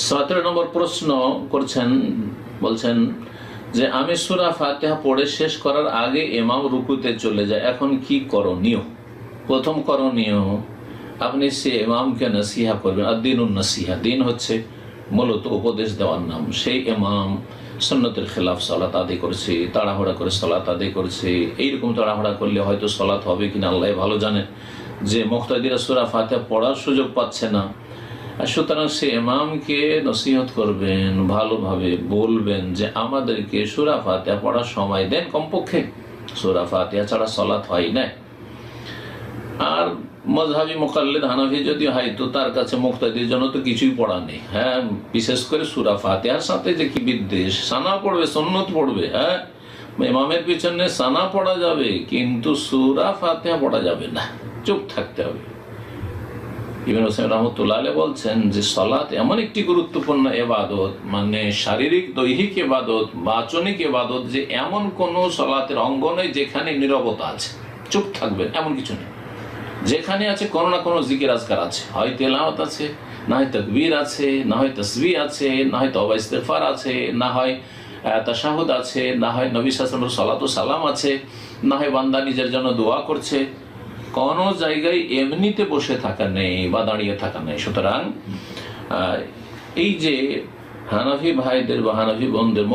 17 নম্বর প্রশ্ন করছেন, বলছেন যে আমি সূরা ফাতিহা পড়ে শেষ করার আগে ইমাম রুকুতে চলে যায়, এখন কি করণীয়? প্রথম করণীয়, আপনি সে ইমামকে নসিহা করবেন। আর দিনুন নসিহা, দিন হচ্ছে মূলত উপদেশ দেওয়ার নাম। সেই ইমাম সুন্নতের খেলাফ সালাত আদায় করছে, তাড়াহুড়া করে সালাত আদায় করছে। এইরকম তাড়াহুড়া করলে হয়তো সালাত হবে কিনা আল্লাহ ভালো জানেন, যে মুক্তাদিরা সূরা ফাতিহা পড়ার সুযোগ পাচ্ছে না। সুতরাং সে ইমামকে নসিহত করবেন, ভালোভাবে বলবেন যে আমাদেরকে সূরা ফাতিহা পড়ার সময় দেন, কমপক্ষে সূরা ফাতিহা ছাড়া সালাত হয় না। আর মযহাবী মুকাল্লিদ হানাফি যদি হয় তো তার কাছে মুক্তাদির জন্য তো কিছুই পড়া নেই। হ্যাঁ, বিশেষ করে সূরা ফাতিহার সাথে যে কি বিদ্বেষ, সানা পড়বে, সুন্নত পড়বে। হ্যাঁ, ইমামের পিছনে সানা পড়া যাবে কিন্তু সূরা ফাতিহা পড়া যাবে না, চুপ থাকতে হবে। ইবনে হোসেন রাহমাতুল্লাহ আলাইহি বলছেন যে সালাত এমন একটি গুরুত্বপূর্ণ ইবাদত, মানে শারীরিক দৈহিক ইবাদত, বাচনিক ইবাদত, যে এমন কোন সালাতের অঙ্গ নেই যেখানে নীরবতা আছে, চুপ থাকবে এমন কিছু নেই। যেখানে আছে কোনো না কোনো জিকির আজকার আছে, হয় তেলাওয়াত আছে, না হয় তাকবীর আছে, না হয় তাসবিহ আছে, না হয় তওবা ইস্তিগফার আছে, না হয় তাশাহুদ আছে, না হয় নবী সাল্লাল্লাহু আলাইহি ওয়াসাল্লামের সালাতু সালাম আছে, না হয় বান্দা নিজের জন্য দোয়া করছে। কোনো জায়গায় এমনিতে বসে থাকা নেই বা দাঁড়িয়ে থাকা নেই। সুতরাং এই যে হানাফি ভাইদের বা হানাফি বোনদের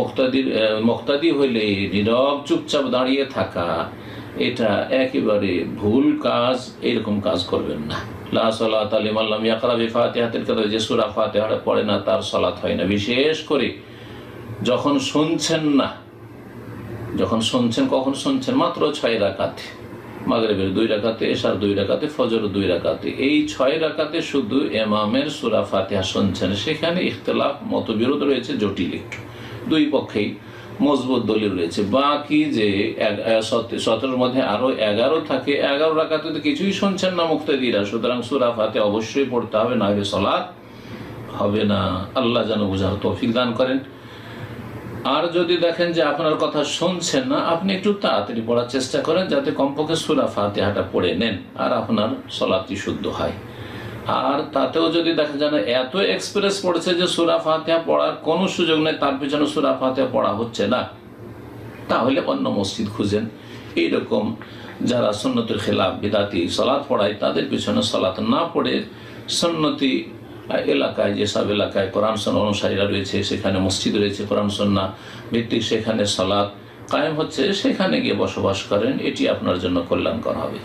মুক্তাদি হইলে নীরব চুপচাপ দাঁড়িয়ে থাকা, এটা একেবারে ভুল কাজ। এরকম কাজ করবেন না। লা সালাতা লিমান লাম ইয়াকরা বিফাতিহাতিল কিতাব, যে সূরা ফাতিহা পড়ে না তার সালাত হয় না। বিশেষ করে যখন শুনছেন না, যখন শুনছেন, কখন শুনছেন? মাত্র 6 রাকাতে, মাগরিবের 2 রাকাতে, এশার 2 রাকাতে, ফজর 2 রাকাতে, এই 6 রাকাতে শুধু ইমামের সূরা ফাতিহা শুনছেন। সেখানে ইখতিলাফ, মতবিরোধ রয়েছে, জটিল একটু, দুই পক্ষেই মজবুত দলিল রয়েছে। বাকি যে 17 মধ্যে আরো 11 থাকে, 11 রাকাতে তো কিছুই শুনছেন না মুক্তাদিরা। সুতরাং সূরা ফাতিহা অবশ্যই পড়তে হবে, না হলে সালাত হবে না। আল্লাহ যেন বুঝার তৌফিক দান করেন। আর যদি দেখেন যে আপনার কথা শুনছেন না, আপনি একটু তাড়াতাড়ি পড়ার চেষ্টা করেন, যাতে কমপক্ষে সূরা ফাতিহাটা পড়ে নেন আর আপনার সালাতটি শুদ্ধ হয়। আর তাতেও যদি দেখা যায় না এত এক্সপ্রেস পড়ছে যে সূরা ফাতিহা পড়ার কোনো সুযোগ নেই, তার পিছনে সূরা ফাতিহা পড়া হচ্ছে না, তাহলে অন্য মসজিদ খুঁজেন। এইরকম যারা সুন্নতের খেলাফ বিদাতি সালাত পড়ায়, তাদের পিছনে সালাত না পড়ে সুন্নতি এলাকায়, যেসব এলাকায় কোরআন সুন্নাহ অনুসারীরা রয়েছে, সেখানে মসজিদ রয়েছে কোরআন সুন্নাহ ভিত্তিক, সেখানে সালাত কায়েম হচ্ছে, সেখানে গিয়ে বসবাস করেন। এটি আপনার জন্য কল্যাণকর হবে।